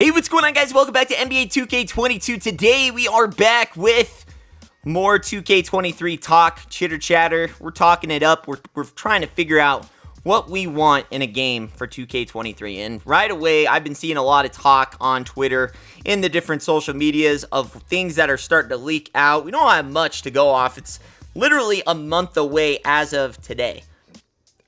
Hey, what's going on, guys? Welcome back to NBA 2K22. Today, we are back with more 2K23 talk, chitter chatter. We're talking it up. We're trying to figure out what we want in a game for 2K23. And right away, I've been seeing a lot of talk on Twitter, in the different social medias, of things that are starting to leak out. We don't have much to go off. It's literally a month away as of today.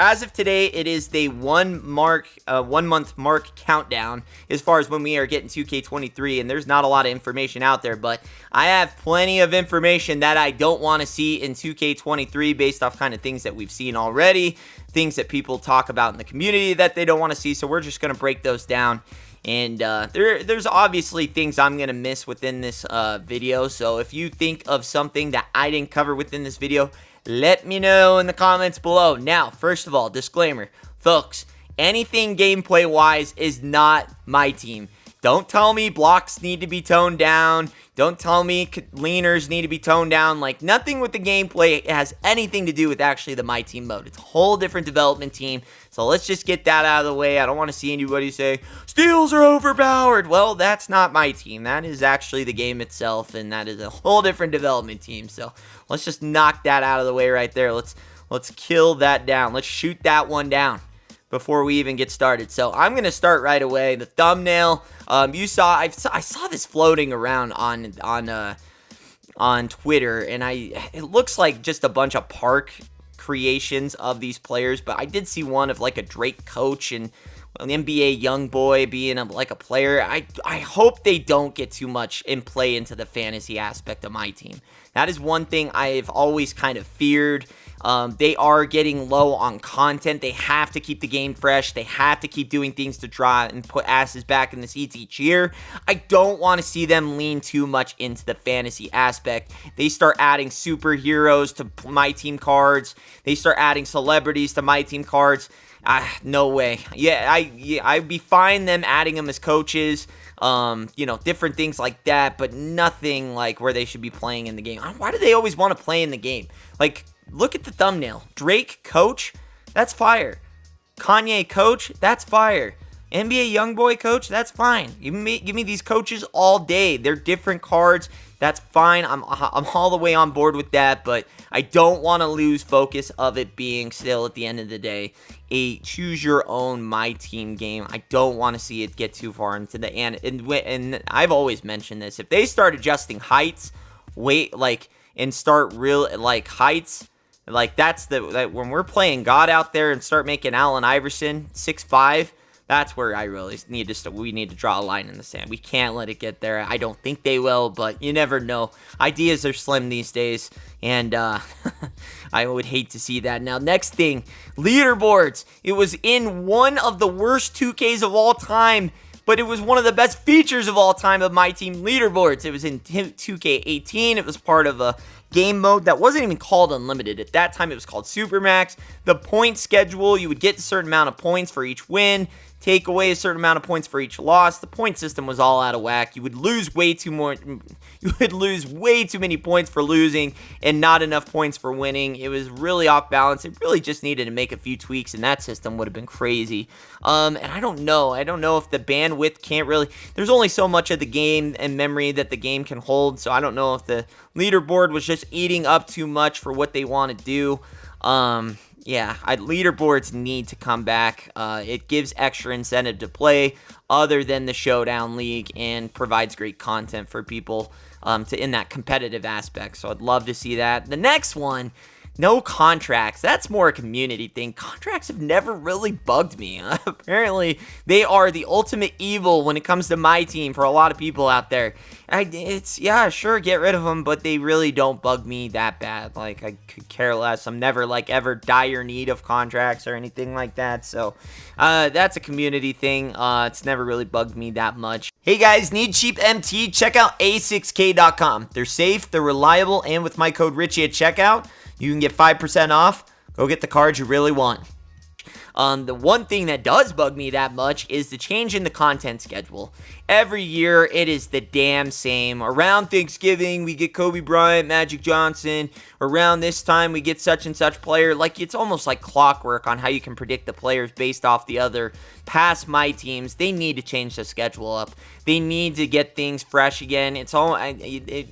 As of today, it is the 1 month mark countdown as far as when we are getting 2K23, and there's not a lot of information out there, but I have plenty of information that I don't want to see in 2K23 based off kind of things that we've seen already, things that people talk about in the community that they don't want to see, so we're just going to break those down. And there's obviously things I'm going to miss within this video, so if you think of something that I didn't cover within this video, let me know in the comments below. Now, first of all, disclaimer, folks, anything gameplay-wise is not my team. Don't tell me blocks need to be toned down. Don't tell me leaners need to be toned down. Like, nothing with the gameplay has anything to do with actually the My Team mode. It's a whole different development team. So let's just get that out of the way. I don't want to see anybody say, steals are overpowered. Well, that's not my team. That is actually the game itself, and that is a whole different development team. So let's just knock that out of the way right there. Let's kill that down. Let's shoot that one down before we even get started. So I'm going to start right away. The thumbnail, I saw this floating around on Twitter, and it looks like just a bunch of park creations of these players, but I did see one of like a Drake coach and an NBA young boy being like a player. I hope they don't get too much in play into the fantasy aspect of my team. That is one thing I've always kind of feared. They are getting low on content. They have to keep the game fresh. They have to keep doing things to draw and put asses back in the seats each year. I don't want to see them lean too much into the fantasy aspect. They start adding superheroes to my team cards. They start adding celebrities to my team cards. No way. Yeah, I'd be fine them adding them as coaches, different things like that, but nothing like where they should be playing in the game. Why do they always want to play in the game? Like, look at the thumbnail. Drake coach, that's fire. Kanye coach, that's fire. NBA Youngboy coach, that's fine. Give me these coaches all day. They're different cards. That's fine. I'm all the way on board with that, but I don't want to lose focus of it being still at the end of the day a choose your own my team game. I don't want to see it get too far into the and I've always mentioned this. If they start adjusting heights, and start real heights, like when we're playing God out there and start making Allen Iverson 6'5", that's where I really we need to draw a line in the sand. We can't let it get there. I don't think they will, but you never know. Ideas are slim these days, and I would hate to see that. Now, next thing, leaderboards. It was in one of the worst 2Ks of all time, but it was one of the best features of all time of my team, leaderboards. It was in 2K18. It was part of a game mode that wasn't even called Unlimited. At that time, it was called Supermax. The point schedule, you would get a certain amount of points for each win, take away a certain amount of points for each loss. The point system was all out of whack. You would lose way too many points for losing and not enough points for winning. It was really off balance. It really just needed to make a few tweaks, and that system would have been crazy. And I don't know if the bandwidth can't really, there's only so much of the game and memory that the game can hold, so I don't know if the leaderboard was just eating up too much for what they want to do. Leaderboards need to come back. It gives extra incentive to play other than the Showdown League and provides great content for people in that competitive aspect. So I'd love to see that. The next one, no contracts. That's more a community thing. Contracts have never really bugged me. Apparently, they are the ultimate evil when it comes to my team for a lot of people out there. Sure, get rid of them, but they really don't bug me that bad. Like, I could care less. I'm never, ever dire need of contracts or anything like that. So, that's a community thing. It's never really bugged me that much. Hey guys, need cheap MT? Check out A6K.com. They're safe, they're reliable, and with my code Richie at checkout, you can get 5% off. Go get the cards you really want. The one thing that does bug me that much is the change in the content schedule. Every year, it is the damn same. Around Thanksgiving, we get Kobe Bryant, Magic Johnson. Around this time, we get such and such player. Like, it's almost like clockwork on how you can predict the players based off the other past my teams. They need to change the schedule up. They need to get things fresh again.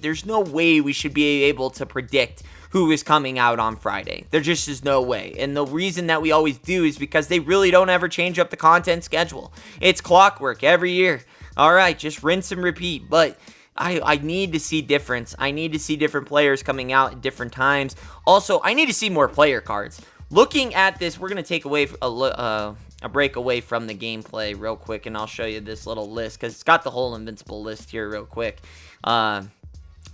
There's no way we should be able to predict who is coming out on Friday. There just is no way. And the reason that we always do is because they really don't ever change up the content schedule. It's clockwork every year. All right, just rinse and repeat. But I need to see difference. I need to see different players coming out at different times. Also, I need to see more player cards. Looking at this, we're going to take away a break away from the gameplay real quick, and I'll show you this little list because it's got the whole Invincible list here real quick.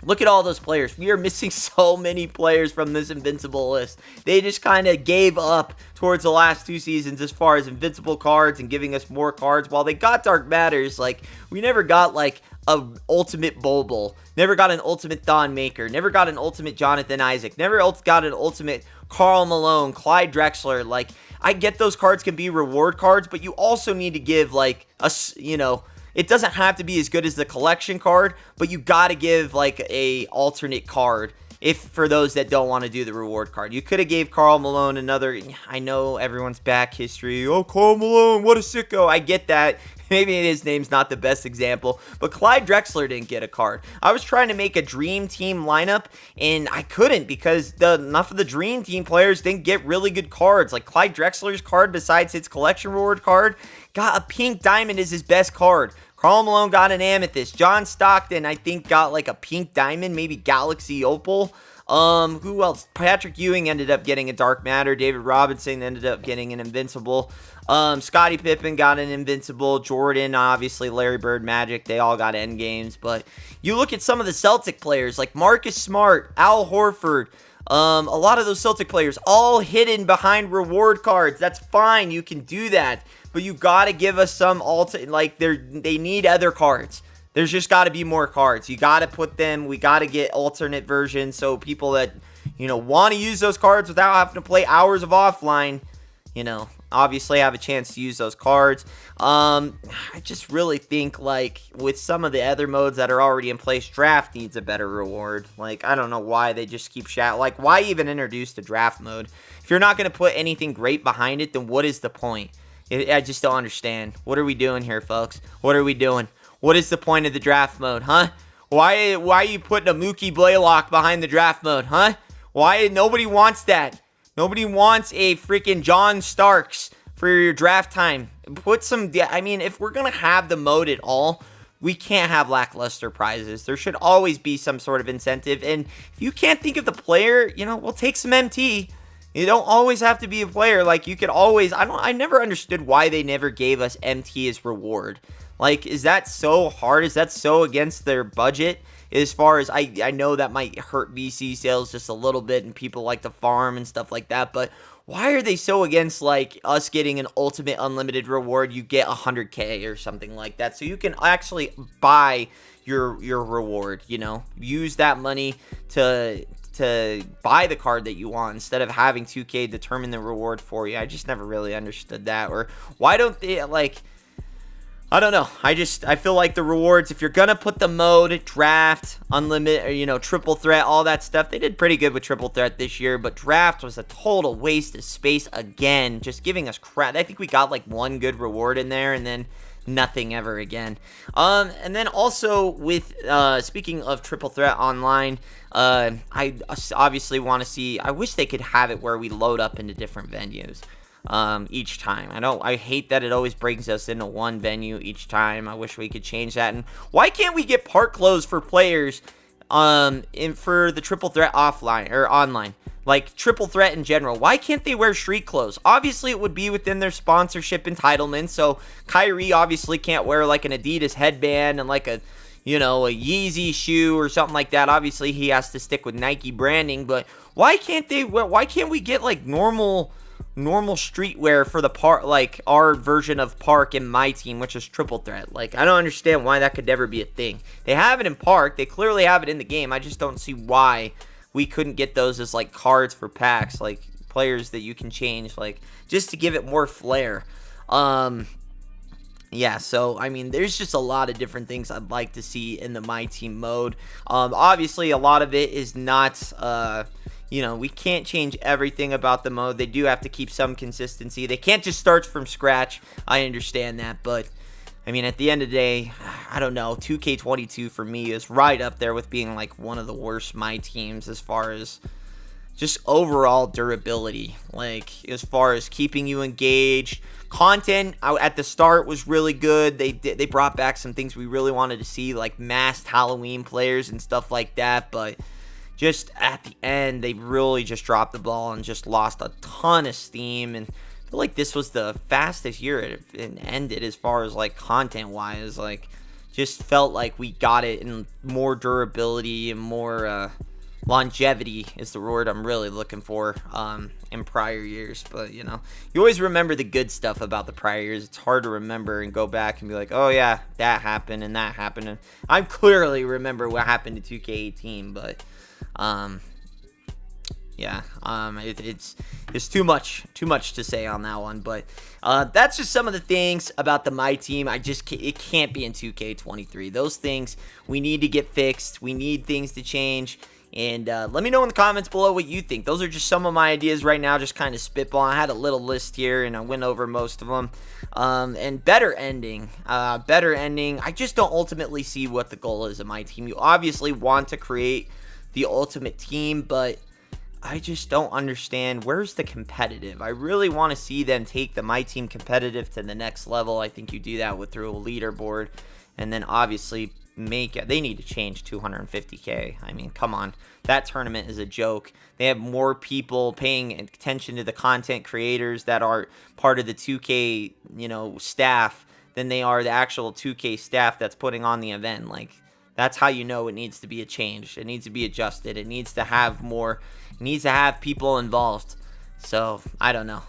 Look at all those players. We are missing so many players from this Invincible list. They just kind of gave up towards the last 2 seasons as far as Invincible cards and giving us more cards. While they got Dark Matters, like, we never got, like, a Ultimate Bobo. Never got an Ultimate Thon Maker. Never got an Ultimate Jonathan Isaac. Never got an Ultimate Karl Malone, Clyde Drexler. Like, I get those cards can be reward cards, but you also need to give, like, it doesn't have to be as good as the collection card, but you got to give like a alternate card for those that don't want to do the reward card. You could have gave Karl Malone another. I know everyone's back history. Oh, Karl Malone, what a sicko. I get that. Maybe his name's not the best example, but Clyde Drexler didn't get a card. I was trying to make a dream team lineup, and I couldn't because enough of the dream team players didn't get really good cards. Like Clyde Drexler's card, besides his collection reward card, got a pink diamond as his best card. Karl Malone got an amethyst. John Stockton, I think, got like a pink diamond, maybe Galaxy Opal. Who else? Patrick Ewing ended up getting a Dark Matter. David Robinson ended up getting an Invincible. Scottie Pippen got an Invincible. Jordan, obviously, Larry Bird, Magic, they all got end games. But you look at some of the Celtic players like Marcus Smart, Al Horford. A lot of those Celtic players all hidden behind reward cards. That's fine. You can do that. But you got to give us some they need other cards. There's just got to be more cards. You got to put them. We got to get alternate versions so people that, want to use those cards without having to play hours of offline, obviously have a chance to use those cards. I just really think, like, with some of the other modes that are already in place, draft needs a better reward. Like, I don't know why they just keep like, why even introduce the draft mode? If you're not going to put anything great behind it, then what is the point? I just don't understand. What are we doing here, folks? What are we doing? What is the point of the draft mode, huh? Why are you putting a Mookie Blaylock behind the draft mode, huh? Why? Nobody wants that. Nobody wants a freaking John Starks for your draft time. Put some, if we're going to have the mode at all, we can't have lackluster prizes. There should always be some sort of incentive. And if you can't think of the player, we'll take some MT. You don't always have to be a player. Like, you could always, I never understood why they never gave us MT as reward. Like, is that so hard? Is that so against their budget? As far as, I know that might hurt VC sales just a little bit and people like to farm and stuff like that, but why are they so against, like, us getting an ultimate unlimited reward? You get 100K or something like that, so you can actually buy your reward, use that money to buy the card that you want instead of having 2K determine the reward for you. I just never really understood that. Or why don't they, like, I don't know. I feel like the rewards, if you're going to put the mode, draft, unlimited, or, triple threat, all that stuff, they did pretty good with triple threat this year, but draft was a total waste of space again, just giving us crap. I think we got, like, one good reward in there, and then nothing ever again. And then also with, speaking of triple threat online, I obviously want to see, I wish they could have it where we load up into different venues. Each time. I hate that it always brings us into one venue each time. I wish we could change that. And why can't we get park clothes for players for the triple threat offline or online? Like triple threat in general. Why can't they wear street clothes? Obviously it would be within their sponsorship entitlement. So Kyrie obviously can't wear like an Adidas headband and like a Yeezy shoe or something like that. Obviously he has to stick with Nike branding, but why can't we get like normal streetwear for the park, like our version of park in my team, which is triple threat? Like, I don't understand why that could never be a thing. They have it in park, they clearly have it in the game. I just don't see why we couldn't get those as like cards for packs. Like, players that you can change, like, just to give it more flair. Yeah, so, I mean, there's just a lot of different things I'd like to see in the My Team mode. Obviously, a lot of it is not, you know, we can't change everything about the mode. They do have to keep some consistency. They can't just start from scratch. I understand that, but, I mean, at the end of the day, I don't know. 2K22 for me is right up there with being, like, one of the worst My Teams as far as just overall durability, like as far as keeping you engaged. Content at the start was really good. They brought back some things we really wanted to see, like masked Halloween players and stuff like that, but just at the end they really just dropped the ball and just lost a ton of steam. And I feel like this was the fastest year it ended as far as like content wise. Like, just felt like we got it in more durability and more longevity is the word I'm really looking for in prior years. But, you know, you always remember the good stuff about the prior years. It's hard to remember and go back and be like, oh yeah, that happened and that happened. And I clearly remember what happened to 2K18, but yeah, it's too much to say on that one. But that's just some of the things about the My Team. It can't be in 2K23. Those things we need to get fixed. We need things to change. And let me know in the comments below what you think. Those are just some of my ideas right now, just kind of spitballing. I had a little list here, and I went over most of them. And better ending. I just don't ultimately see what the goal is of My Team. You obviously want to create the ultimate team, but I just don't understand where's the competitive. I really want to see them take the My Team competitive to the next level. I think you do that through a leaderboard, and then obviously they need to change 250K. I mean, come on. That tournament is a joke. They have more people paying attention to the content creators that are part of the 2K, you know, staff than they are the actual 2K staff that's putting on the event. Like, that's how you know it needs to be a change. It needs to be adjusted. It needs to have more. It needs to have people involved. So, I don't know.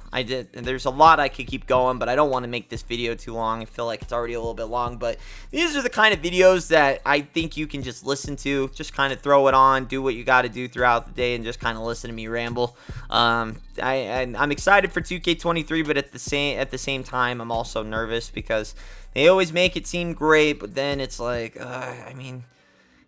There's a lot I could keep going, but I don't want to make this video too long. I feel like it's already a little bit long, but these are the kind of videos that I think you can just listen to. Just kind of throw it on, do what you got to do throughout the day, and just kind of listen to me ramble. I'm excited for 2K23, but at the same time, I'm also nervous because they always make it seem great, but then it's like, I mean,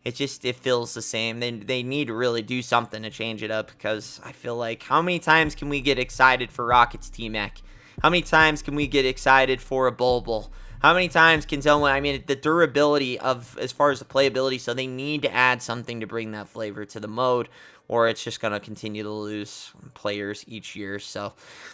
it feels the same. They need to really do something to change it up, because I feel like, how many times can we get excited for Rocket's T-Mac? How many times can we get excited for a Bulbul? How many times can someone, I mean, the durability as far as the playability, so they need to add something to bring that flavor to the mode, or it's just going to continue to lose players each year. So,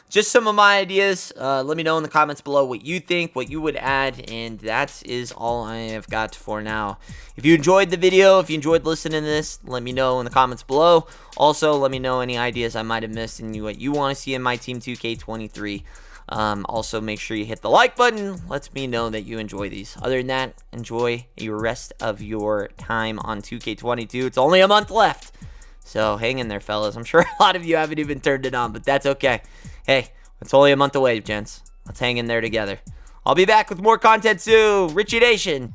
just some of my ideas. Let me know in the comments below what you think, what you would add, and that is all I have got for now. If you enjoyed the video, if you enjoyed listening to this, let me know in the comments below. Also, let me know any ideas I might have missed and what you want to see in My Team 2K23. Also, make sure you hit the like button. Lets me know that you enjoy these. Other than that, enjoy your rest of your time on 2K22. It's only a month left. So hang in there, fellas. I'm sure a lot of you haven't even turned it on, but that's okay. Hey, it's only a month away, gents. Let's hang in there together. I'll be back with more content soon. Richie Nation.